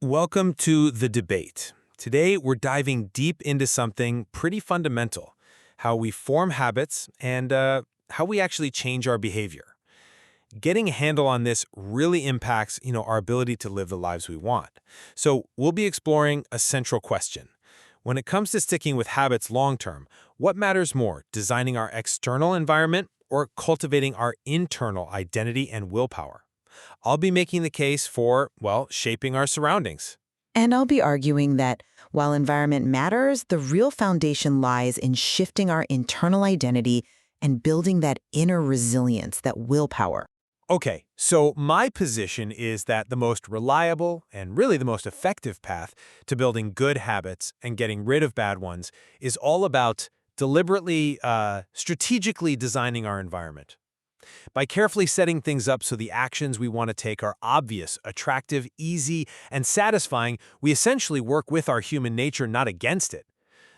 Welcome to the debate. Today, we're diving deep into something pretty fundamental, how we form habits and how we actually change our behavior. Getting a handle on this really impacts, our ability to live the lives we want. So we'll be exploring a central question. When it comes to sticking with habits long-term, what matters more, designing our external environment or cultivating our internal identity and willpower? I'll be making the case for, well, shaping our surroundings. And I'll be arguing that while environment matters, the real foundation lies in shifting our internal identity and building that inner resilience, that willpower. Okay, so my position is that the most reliable and really the most effective path to building good habits and getting rid of bad ones is all about deliberately, strategically designing our environment. By carefully setting things up so the actions we want to take are obvious, attractive, easy, and satisfying, we essentially work with our human nature, not against it.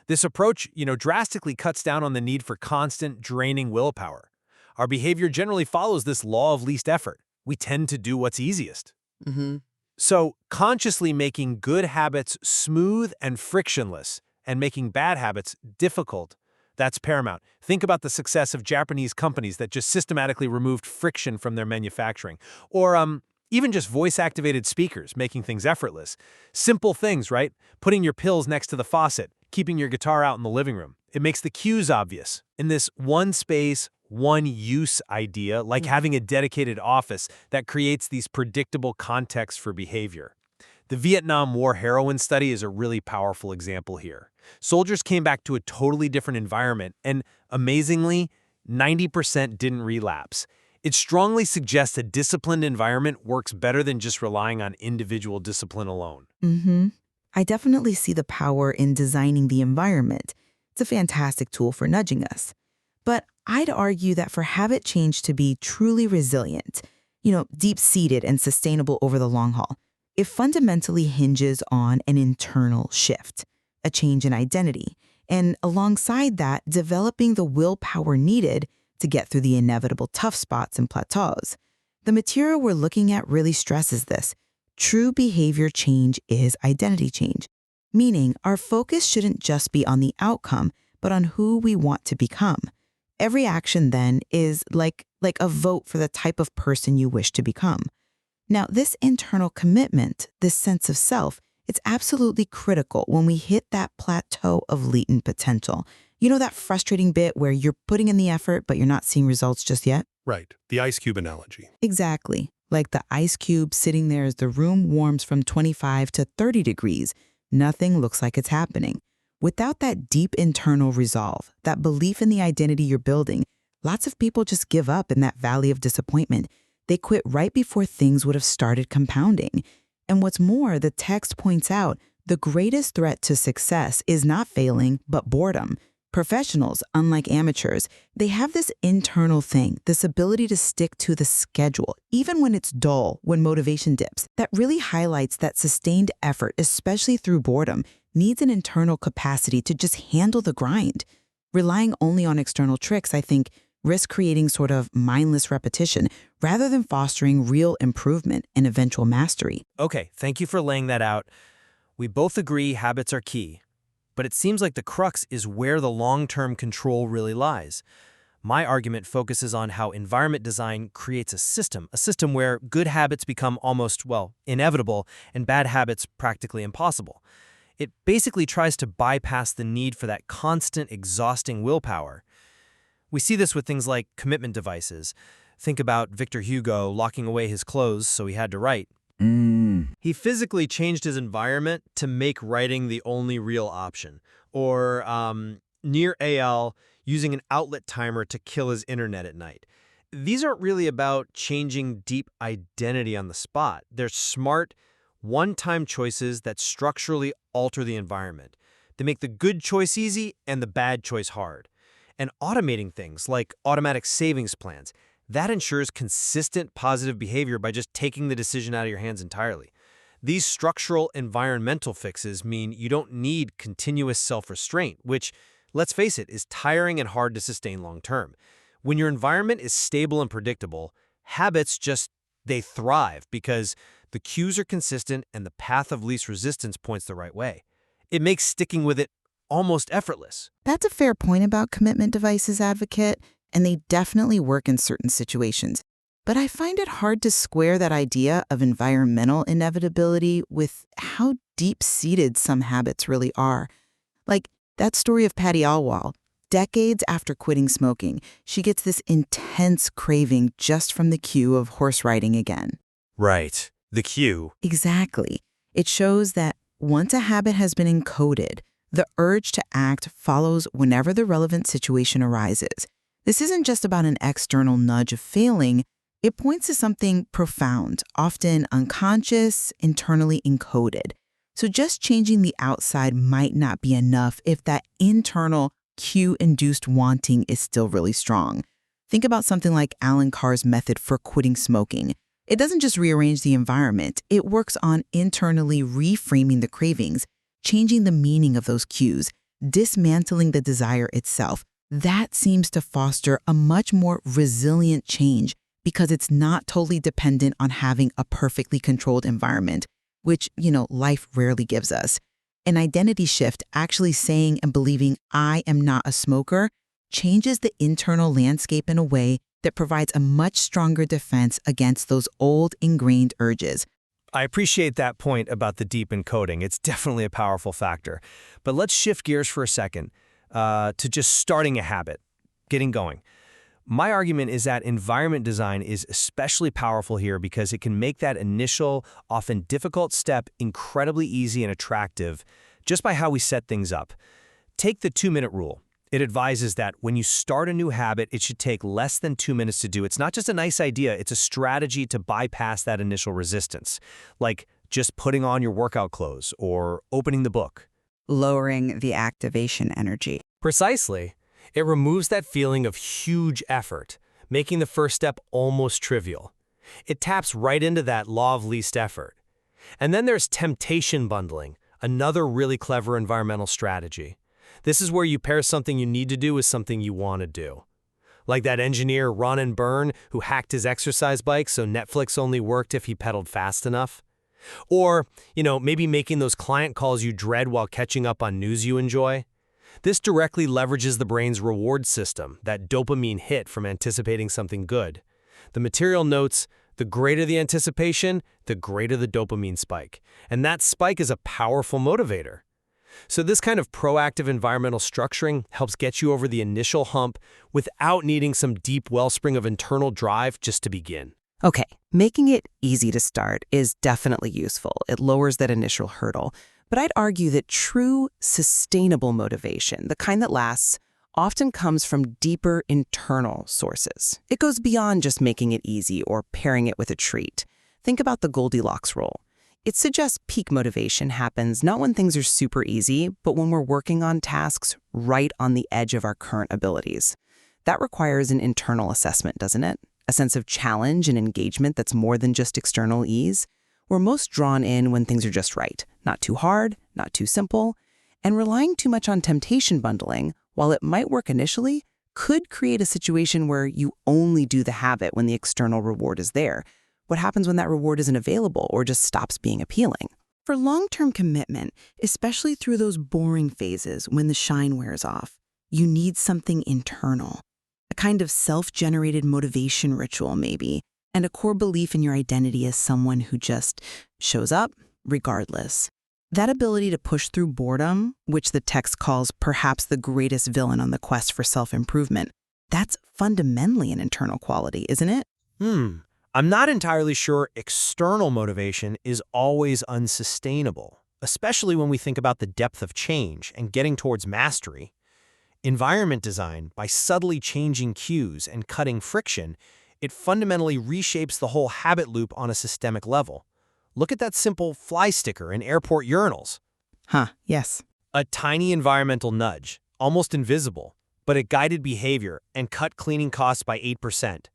This approach, drastically cuts down on the need for constant, draining willpower. Our behavior generally follows this law of least effort. We tend to do what's easiest. hmm So, consciously making good habits smooth and frictionless, and making bad habits difficult, that's paramount. Think about the success of Japanese companies that just systematically removed friction from their manufacturing. Or even just voice-activated speakers, making things effortless. Simple things, right? Putting your pills next to the faucet, keeping your guitar out in the living room. It makes the cues obvious. In this one space, one use idea, like having a dedicated office that creates these predictable contexts for behavior. The Vietnam War heroin study is a really powerful example here. Soldiers came back to a totally different environment, and amazingly, 90% didn't relapse. It strongly suggests a disciplined environment works better than just relying on individual discipline alone. hmm I definitely see the power in designing the environment. It's a fantastic tool for nudging us. But I'd argue that for habit change to be truly resilient, deep-seated and sustainable over the long haul, it fundamentally hinges on an internal shift, a change in identity, and alongside that, developing the willpower needed to get through the inevitable tough spots and plateaus. The material we're looking at really stresses this. True behavior change is identity change, meaning our focus shouldn't just be on the outcome, but on who we want to become. Every action then is like a vote for the type of person you wish to become. Now, this internal commitment, this sense of self, it's absolutely critical when we hit that plateau of latent potential. You know that frustrating bit where you're putting in the effort, but you're not seeing results just yet? Right, the ice cube analogy. Exactly. Like the ice cube sitting there as the room warms from 25 to 30 degrees. Nothing looks like it's happening. Without that deep internal resolve, that belief in the identity you're building, lots of people just give up in that valley of disappointment. They quit right before things would have started compounding. And what's more, the text points out the greatest threat to success is not failing, but boredom. Professionals, unlike amateurs, they have this internal thing, this ability to stick to the schedule, even when it's dull, when motivation dips. That really highlights that sustained effort, especially through boredom, needs an internal capacity to just handle the grind. Relying only on external tricks, I think, risk creating sort of mindless repetition rather than fostering real improvement and eventual mastery. Okay, thank you for laying that out. We both agree habits are key, but it seems like the crux is where the long-term control really lies. My argument focuses on how environment design creates a system where good habits become almost, well, inevitable and bad habits practically impossible. It basically tries to bypass the need for that constant, exhausting willpower. We see this with things like commitment devices. Think about Victor Hugo locking away his clothes so he had to write. He physically changed his environment to make writing the only real option. Or Near AL using an outlet timer to kill his internet at night. These aren't really about changing deep identity on the spot. They're smart, one-time choices that structurally alter the environment. They make the good choice easy and the bad choice hard. And automating things like automatic savings plans, that ensures consistent positive behavior by just taking the decision out of your hands entirely. These structural environmental fixes mean you don't need continuous self-restraint, which, let's face it, is tiring and hard to sustain long-term. When your environment is stable and predictable, habits they thrive because The cues are consistent and the path of least resistance points the right way. It makes sticking with it almost effortless. That's a fair point about commitment devices, advocate, and they definitely work in certain situations. But I find it hard to square that idea of environmental inevitability with how deep-seated some habits really are. Like that story of Patty Alwal. Decades after quitting smoking, she gets this intense craving just from the cue of horse riding again. Right. The cue. Exactly. It shows that once a habit has been encoded, the urge to act follows whenever the relevant situation arises. This isn't just about an external nudge of failing. It points to something profound, often unconscious, internally encoded. So just changing the outside might not be enough if that internal cue-induced wanting is still really strong. Think about something like Alan Carr's method for quitting smoking. It doesn't just rearrange the environment, it works on internally reframing the cravings, changing the meaning of those cues, dismantling the desire itself. That seems to foster a much more resilient change because it's not totally dependent on having a perfectly controlled environment, which, life rarely gives us. An identity shift, actually saying and believing I am not a smoker, changes the internal landscape in a way that provides a much stronger defense against those old ingrained urges. I appreciate that point about the deep encoding. It's definitely a powerful factor. But let's shift gears for a second to just starting a habit, getting going. My argument is that environment design is especially powerful here because it can make that initial, often difficult step incredibly easy and attractive just by how we set things up. Take the 2-minute rule. It advises that when you start a new habit, it should take less than 2 minutes to do. It's not just a nice idea, it's a strategy to bypass that initial resistance, like just putting on your workout clothes or opening the book. Lowering the activation energy. Precisely. It removes that feeling of huge effort, making the first step almost trivial. It taps right into that law of least effort. And then there's temptation bundling, another really clever environmental strategy. This is where you pair something you need to do with something you want to do. Like that engineer Ron and Byrne who hacked his exercise bike so Netflix only worked if he pedaled fast enough. Or, maybe making those client calls you dread while catching up on news you enjoy. This directly leverages the brain's reward system, that dopamine hit from anticipating something good. The material notes, the greater the anticipation, the greater the dopamine spike. And that spike is a powerful motivator. So this kind of proactive environmental structuring helps get you over the initial hump without needing some deep wellspring of internal drive just to begin. Okay, making it easy to start is definitely useful. It lowers that initial hurdle. But I'd argue that true, sustainable motivation, the kind that lasts, often comes from deeper internal sources. It goes beyond just making it easy or pairing it with a treat. Think about the Goldilocks rule. It suggests peak motivation happens not when things are super easy, but when we're working on tasks right on the edge of our current abilities. That requires an internal assessment, doesn't it? A sense of challenge and engagement that's more than just external ease. We're most drawn in when things are just right, not too hard, not too simple, and relying too much on temptation bundling, while it might work initially, could create a situation where you only do the habit when the external reward is there. What happens when that reward isn't available or just stops being appealing? For long-term commitment, especially through those boring phases when the shine wears off, you need something internal, a kind of self-generated motivation ritual maybe, and a core belief in your identity as someone who just shows up regardless. That ability to push through boredom, which the text calls perhaps the greatest villain on the quest for self-improvement, that's fundamentally an internal quality, isn't it? I'm not entirely sure external motivation is always unsustainable, especially when we think about the depth of change and getting towards mastery. Environment design, by subtly changing cues and cutting friction, it fundamentally reshapes the whole habit loop on a systemic level. Look at that simple fly sticker in airport urinals. Yes. A tiny environmental nudge, almost invisible, but it guided behavior and cut cleaning costs by 8%.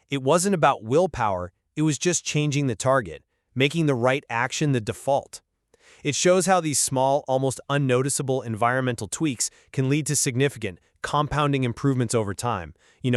It wasn't about willpower, it was just changing the target, making the right action the default. It shows how these small, almost unnoticeable environmental tweaks can lead to significant, compounding improvements over time,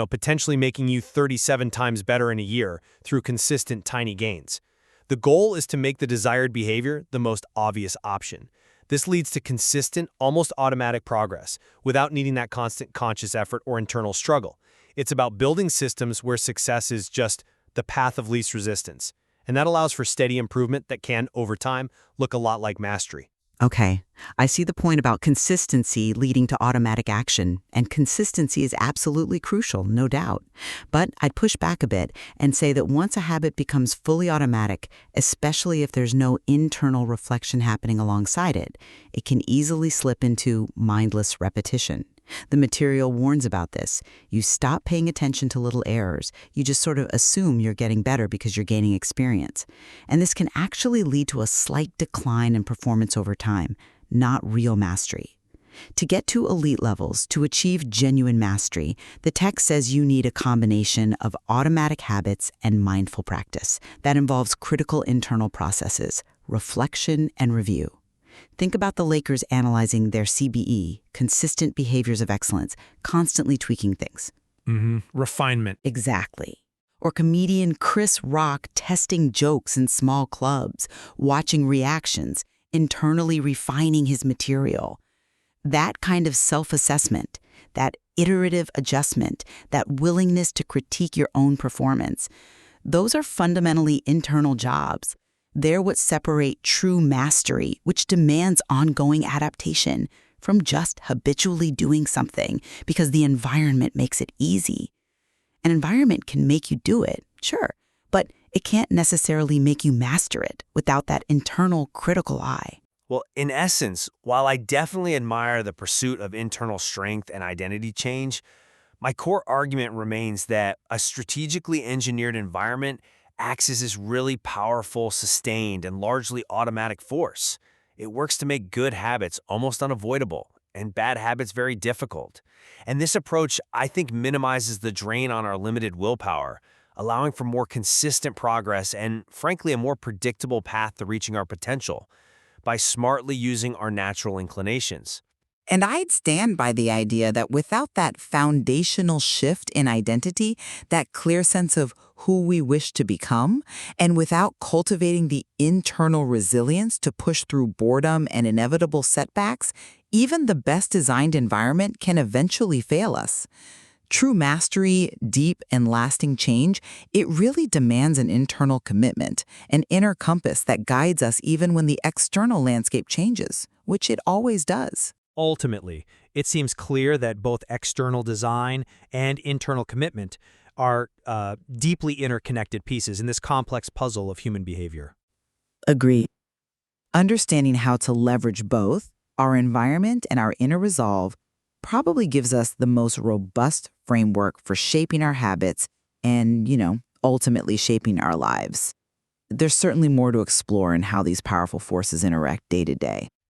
potentially making you 37 times better in a year through consistent tiny gains. The goal is to make the desired behavior the most obvious option. This leads to consistent, almost automatic progress, without needing that constant conscious effort or internal struggle. It's about building systems where success is just the path of least resistance. And that allows for steady improvement that can, over time, look a lot like mastery. Okay, I see the point about consistency leading to automatic action, and consistency is absolutely crucial, no doubt. But I'd push back a bit and say that once a habit becomes fully automatic, especially if there's no internal reflection happening alongside it, it can easily slip into mindless repetition. The material warns about this. You stop paying attention to little errors. You just sort of assume you're getting better because you're gaining experience. And this can actually lead to a slight decline in performance over time, not real mastery. To get to elite levels, to achieve genuine mastery, the text says you need a combination of automatic habits and mindful practice that involves critical internal processes, reflection, and review. Think about the Lakers analyzing their CBE, consistent behaviors of excellence, constantly tweaking things. Refinement. Exactly. Or comedian Chris Rock testing jokes in small clubs, watching reactions, internally refining his material. That kind of self-assessment, that iterative adjustment, that willingness to critique your own performance, those are fundamentally internal jobs. They're what separate true mastery, which demands ongoing adaptation, from just habitually doing something because the environment makes it easy. An environment can make you do it, sure, but it can't necessarily make you master it without that internal critical eye. Well, in essence, while I definitely admire the pursuit of internal strength and identity change, my core argument remains that a strategically engineered environment acts as this really powerful, sustained, and largely automatic force. It works to make good habits almost unavoidable and bad habits very difficult. And this approach, I think, minimizes the drain on our limited willpower, allowing for more consistent progress and, frankly, a more predictable path to reaching our potential by smartly using our natural inclinations. And I'd stand by the idea that without that foundational shift in identity, that clear sense of who we wish to become, and without cultivating the internal resilience to push through boredom and inevitable setbacks, even the best designed environment can eventually fail us. True mastery, deep and lasting change, it really demands an internal commitment, an inner compass that guides us even when the external landscape changes, which it always does. Ultimately, it seems clear that both external design and internal commitment are deeply interconnected pieces in this complex puzzle of human behavior. Agreed. Understanding how to leverage both, our environment and our inner resolve, probably gives us the most robust framework for shaping our habits and, ultimately shaping our lives. There's certainly more to explore in how these powerful forces interact day to day.